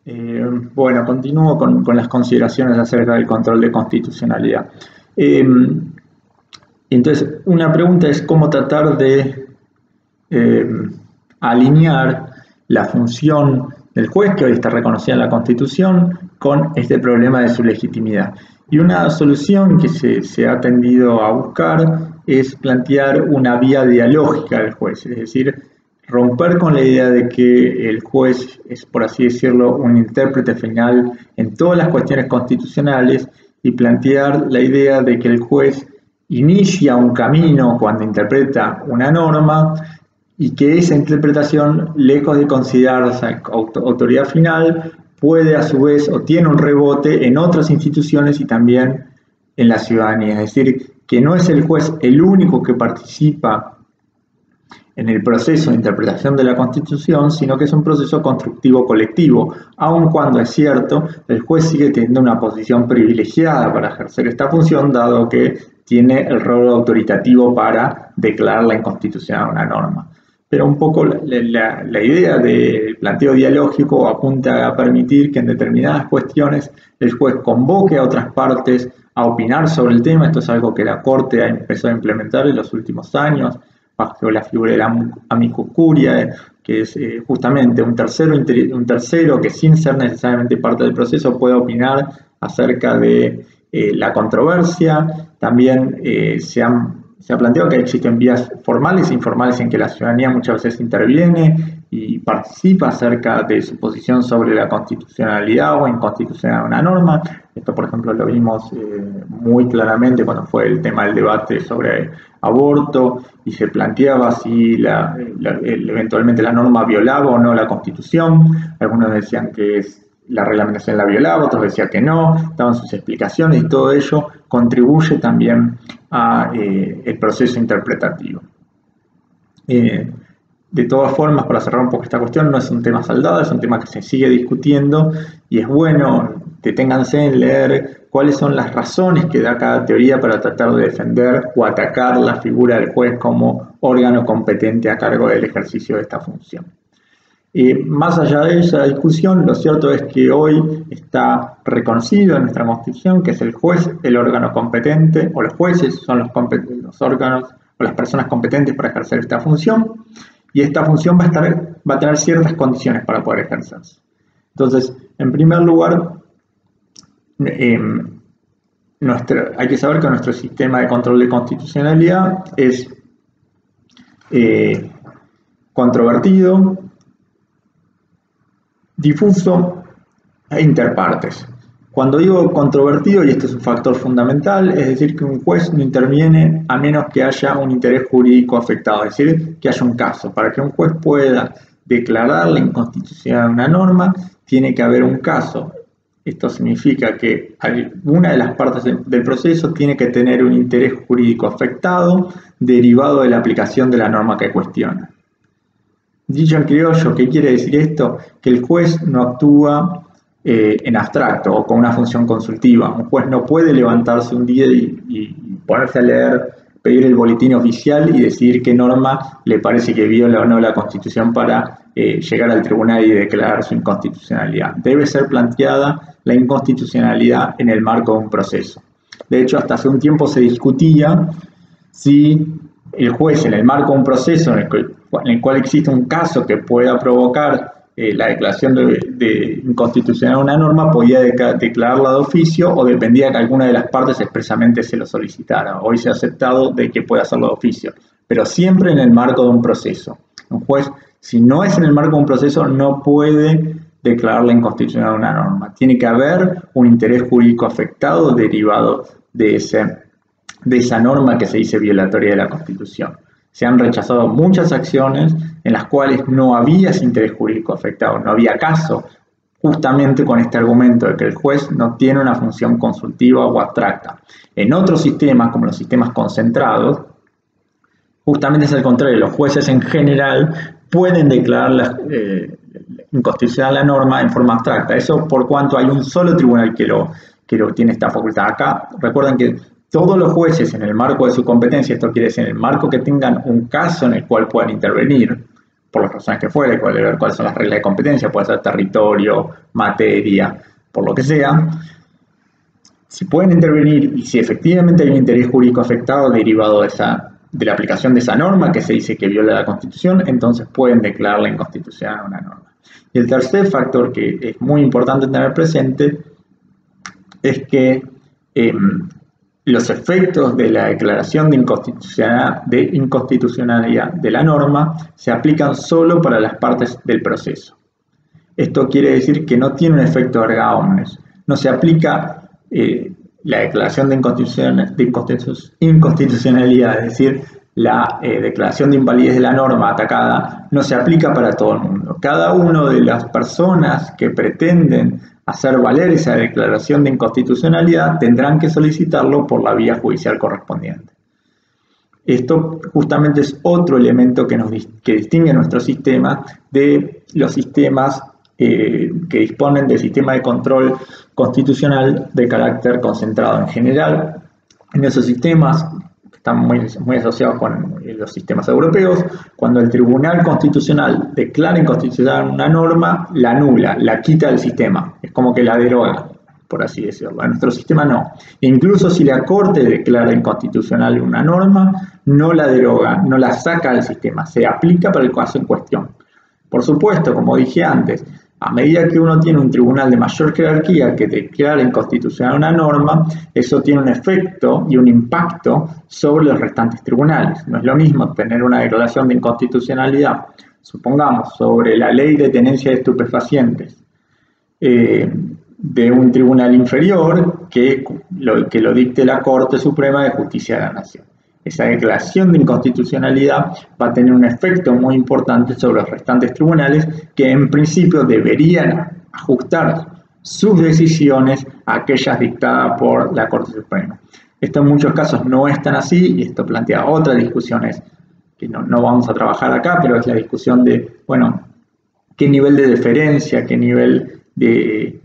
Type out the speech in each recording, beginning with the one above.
Bueno, continúo con las consideraciones acerca del control de constitucionalidad. Eh, entonces, una pregunta es cómo tratar de eh, alinear la función del juez, que hoy está reconocida en la Constitución, con este problema de su legitimidad. Y una solución que se ha tendido a buscar es plantear una vía dialógica del juez, es decir, romper con la idea de que el juez es, por así decirlo, un intérprete final en todas las cuestiones constitucionales y plantear la idea de que el juez inicia un camino cuando interpreta una norma y que esa interpretación, lejos de considerarse autoridad final, puede a su vez o tiene un rebote en otras instituciones y también en la ciudadanía. Es decir, que no es el juez el único que participa en el proceso de interpretación de la Constitución, sino que es un proceso constructivo colectivo, aun cuando es cierto, el juez sigue teniendo una posición privilegiada para ejercer esta función, dado que tiene el rol autoritativo para declarar la inconstitucional de una norma. Pero un poco la idea del planteo dialógico apunta a permitir que en determinadas cuestiones el juez convoque a otras partes a opinar sobre el tema. Esto es algo que la Corte ha empezado a implementar en los últimos años, bajo la figura de la amicus curiae, que es justamente un tercero que sin ser necesariamente parte del proceso puede opinar acerca de la controversia. También se ha planteado que existen vías formales e informales en que la ciudadanía muchas veces interviene y participa acerca de su posición sobre la constitucionalidad o inconstitucionalidad de una norma. Esto, por ejemplo, lo vimos muy claramente cuando fue el tema del debate sobre aborto y se planteaba si eventualmente la norma violaba o no la Constitución. Algunos decían que la reglamentación la violaba, otros decían que no, daban sus explicaciones y todo ello contribuye también a el proceso interpretativo. De todas formas, para cerrar un poco esta cuestión, no es un tema saldado, es un tema que se sigue discutiendo y es bueno, deténganse en leer cuáles son las razones que da cada teoría para tratar de defender o atacar la figura del juez como órgano competente a cargo del ejercicio de esta función. Más allá de esa discusión, lo cierto es que hoy está reconocido en nuestra Constitución que es el juez el órgano competente, o los jueces son los órganos o las personas competentes para ejercer esta función, y esta función va a tener ciertas condiciones para poder ejercerse. Entonces, en primer lugar, hay que saber que nuestro sistema de control de constitucionalidad es controvertido, difuso e interpartes. Cuando digo controvertido, y este es un factor fundamental, es decir que un juez no interviene a menos que haya un interés jurídico afectado, es decir, que haya un caso. Para que un juez pueda declarar la inconstitucionalidad de una norma, tiene que haber un caso. Esto significa que alguna de las partes del proceso tiene que tener un interés jurídico afectado derivado de la aplicación de la norma que cuestiona. Dicho en criollo, ¿qué quiere decir esto? Que el juez no actúa en abstracto o con una función consultiva. Un juez no puede levantarse un día y ponerse a leer, pedir el boletín oficial y decidir qué norma le parece que viola o no la Constitución para llegar al tribunal y declarar su inconstitucionalidad. Debe ser planteada la inconstitucionalidad en el marco de un proceso. De hecho, hasta hace un tiempo se discutía si el juez, en el marco de un proceso en el cual existe un caso que pueda provocar la declaración de inconstitucional de una norma, podía declararla de oficio o dependía que alguna de las partes expresamente se lo solicitara. Hoy se ha aceptado de que pueda hacerlo de oficio, pero siempre en el marco de un proceso. Un juez, si no es en el marco de un proceso, no puede declarar la inconstitucional de una norma. Tiene que haber un interés jurídico afectado derivado de esa norma que se dice violatoria de la Constitución. Se han rechazado muchas acciones en las cuales no había ese interés jurídico afectado, no había caso, justamente con este argumento de que el juez no tiene una función consultiva o abstracta. En otros sistemas, como los sistemas concentrados, justamente es al contrario, los jueces en general pueden declarar inconstitucional la norma en forma abstracta. Eso por cuanto hay un solo tribunal que lo tiene esta facultad. Acá, recuerden que todos los jueces en el marco de su competencia, esto quiere decir en el marco que tengan un caso en el cual puedan intervenir, por las razones que fuera, cuáles son las reglas de competencia, puede ser territorio, materia, por lo que sea. Si pueden intervenir y si efectivamente hay un interés jurídico afectado derivado de la aplicación de esa norma que se dice que viola la Constitución, entonces pueden declararla inconstitucional una norma. Y el tercer factor que es muy importante tener presente es que los efectos de la declaración de inconstitucionalidad de la norma se aplican solo para las partes del proceso. Esto quiere decir que no tiene un efecto erga omnes, no se aplica la declaración de inconstitucionalidad, es decir, la declaración de invalidez de la norma atacada, no se aplica para todo el mundo. Cada una de las personas que pretenden hacer valer esa declaración de inconstitucionalidad tendrán que solicitarlo por la vía judicial correspondiente. Esto justamente es otro elemento que distingue nuestro sistema de los sistemas que disponen del sistema de control constitucional de carácter concentrado. En general, en esos sistemas que están muy asociados con los sistemas europeos, cuando el Tribunal Constitucional declara inconstitucional una norma, la anula, la quita del sistema, es como que la deroga, por así decirlo. En nuestro sistema no. Incluso si la Corte declara inconstitucional una norma, no la deroga, no la saca del sistema, se aplica para el caso en cuestión. Por supuesto, como dije antes, a medida que uno tiene un tribunal de mayor jerarquía que declara inconstitucional una norma, eso tiene un efecto y un impacto sobre los restantes tribunales. No es lo mismo tener una declaración de inconstitucionalidad, supongamos, sobre la ley de tenencia de estupefacientes de un tribunal inferior que lo dicte la Corte Suprema de Justicia de la Nación. Esa declaración de inconstitucionalidad va a tener un efecto muy importante sobre los restantes tribunales que en principio deberían ajustar sus decisiones a aquellas dictadas por la Corte Suprema. Esto en muchos casos no es tan así y esto plantea otras discusiones que no vamos a trabajar acá, pero es la discusión de, bueno, qué nivel de deferencia, qué nivel de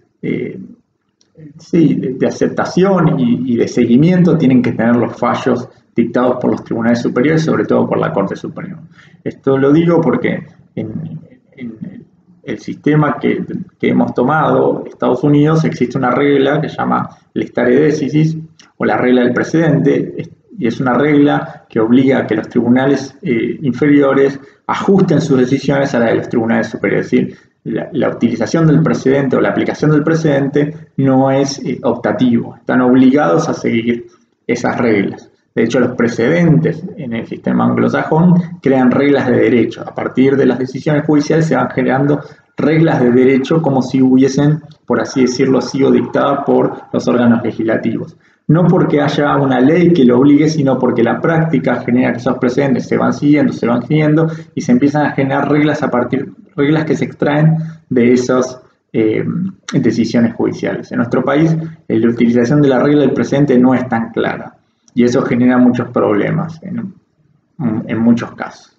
aceptación y de seguimiento tienen que tener los fallos dictados por los tribunales superiores, sobre todo por la Corte Suprema. Esto lo digo porque en el sistema que hemos tomado, Estados Unidos, existe una regla que se llama el stare decisis, o la regla del precedente, y es una regla que obliga a que los tribunales inferiores ajusten sus decisiones a la de los tribunales superiores. Es decir, la utilización del precedente o la aplicación del precedente no es optativo, están obligados a seguir esas reglas. De hecho, los precedentes en el sistema anglosajón crean reglas de derecho. A partir de las decisiones judiciales se van generando reglas de derecho como si hubiesen, por así decirlo, sido dictadas por los órganos legislativos. No porque haya una ley que lo obligue, sino porque la práctica genera que esos precedentes se van siguiendo y se empiezan a generar reglas reglas que se extraen de esas decisiones judiciales. En nuestro país, la utilización de la regla del precedente no es tan clara. Y eso genera muchos problemas en muchos casos.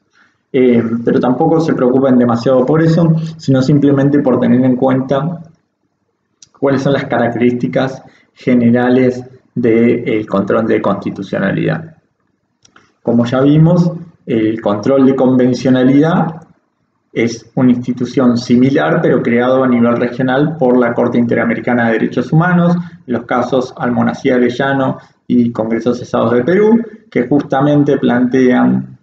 Pero tampoco se preocupen demasiado por eso, sino simplemente por tener en cuenta cuáles son las características generales del control de constitucionalidad. Como ya vimos, el control de convencionalidad es una institución similar, pero creado a nivel regional por la Corte Interamericana de Derechos Humanos, los casos Almonacía Arellano y Congreso Cesados de Perú, que justamente plantean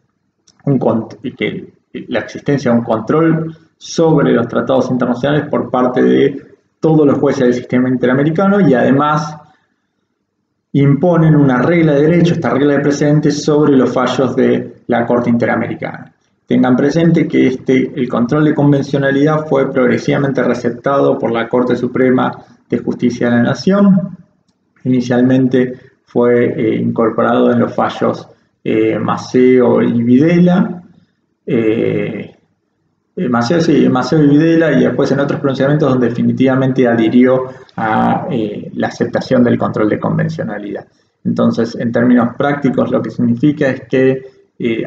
que la existencia de un control sobre los tratados internacionales por parte de todos los jueces del sistema interamericano y además imponen una regla de derecho, esta regla de precedentes, sobre los fallos de la Corte Interamericana. Tengan presente que el control de convencionalidad fue progresivamente receptado por la Corte Suprema de Justicia de la Nación. Inicialmente fue incorporado en los fallos Maceo y Videla, Maceo y Videla, y después en otros pronunciamientos donde definitivamente adhirió a la aceptación del control de convencionalidad. Entonces, en términos prácticos, lo que significa es que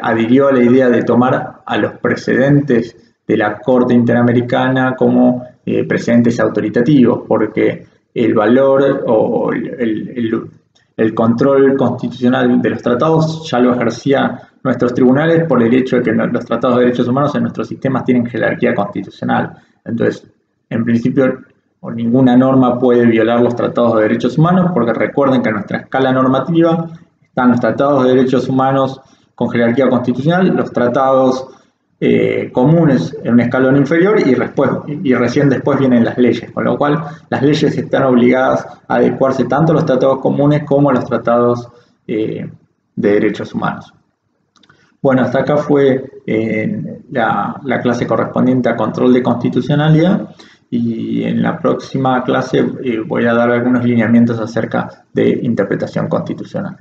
adhirió a la idea de tomar a los precedentes de la Corte Interamericana como precedentes autoritativos, porque el valor o el control constitucional de los tratados ya lo ejercía nuestros tribunales, por el hecho de que los tratados de derechos humanos en nuestros sistemas tienen jerarquía constitucional. Entonces, en principio, ninguna norma puede violar los tratados de derechos humanos, porque recuerden que en nuestra escala normativa están los tratados de derechos humanos con jerarquía constitucional, los tratados comunes en un escalón inferior y recién después vienen las leyes, con lo cual las leyes están obligadas a adecuarse tanto a los tratados comunes como a los tratados de derechos humanos. Bueno, hasta acá fue la clase correspondiente a control de constitucionalidad, y en la próxima clase voy a dar algunos lineamientos acerca de interpretación constitucional.